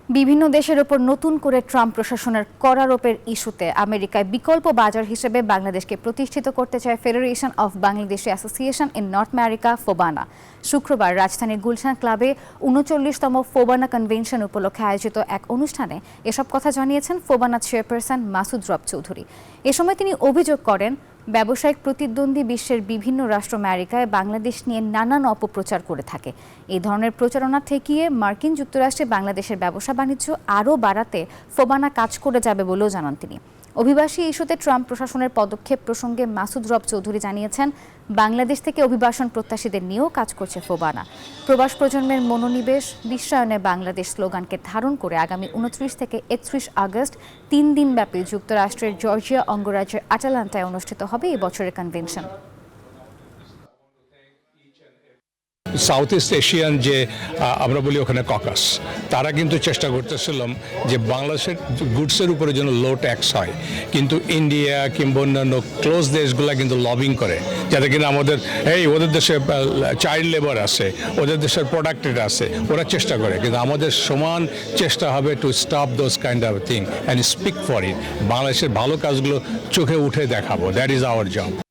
বিভিন্ন দেশের ওপর নতুন করে ট্রাম্প প্রশাসনের করারোপের ইস্যুতে আমেরিকায় বিকল্প বাজার হিসেবে বাংলাদেশকে প্রতিষ্ঠিত করতে চায় federation of Bangladeshi association in north America FOBANA. শুক্রবার রাজধানীর গুলশান ক্লাবে ৩৯তম ফোবানা কনভেনশন উপলক্ষে আয়োজিত এক অনুষ্ঠানে এসব কথা জানিয়েছেন ফোবানা চেয়ারপারসন মাসুদ রব চৌধুরী। এ সময় তিনি অভিযোগ করেন, ব্যবসায়িক প্রতিদ্বন্দ্বী বিশ্বের বিভিন্ন রাষ্ট্র আমেরিকায় বাংলাদেশ নিয়ে নানান অপপ্রচার করে থাকে। এই ধরনের প্রচারণা ঠেকিয়ে মার্কিন যুক্তরাষ্ট্রে বাংলাদেশের ব্যবসা বাণিজ্য আরও বাড়াতে ফোবানা কাজ করে যাবে বলেও জানান তিনি। অভিবাসী ইস্যুতে ট্রাম্প প্রশাসনের পদক্ষেপ প্রসঙ্গে মাসুদ রব চৌধুরী জানিয়েছেন, বাংলাদেশ থেকে অভিবাসন প্রত্যাশীদের নিয়েও কাজ করছে ফোবানা। প্রবাস প্রজন্মের মনোনিবেশ বিশ্বায়নে বাংলাদেশ স্লোগানকে ধারণ করে আগামী ২৯ থেকে ৩১ আগস্ট ৩ দিনব্যাপী যুক্তরাষ্ট্রের জর্জিয়া অঙ্গরাজ্যের আটালান্টায় অনুষ্ঠিত হবে এই বছরের কনভেনশন। সাউথ ইস্ট এশিয়ান যে আমরা বলি ওখানে ককাস, তারা কিন্তু চেষ্টা করতেছিলাম যে বাংলাদেশের গুডসের উপরে যেন লো ট্যাক্স হয়, কিন্তু ইন্ডিয়া কিংবা অন্যান্য ক্লোজ দেশগুলো কিন্তু লবিং করে যাতে কিনা আমাদের ওদের দেশে চাইল্ড লেবার আছে, ওদের দেশের প্রোডাক্টেড আছে, ওরা চেষ্টা করে, কিন্তু আমাদের সমান চেষ্টা হবে to stop those kind of thing and speak for it. বাংলাদেশের ভালো কাজগুলো চোখে উঠে দেখাবো, দ্যাট ইজ আওয়ার জব।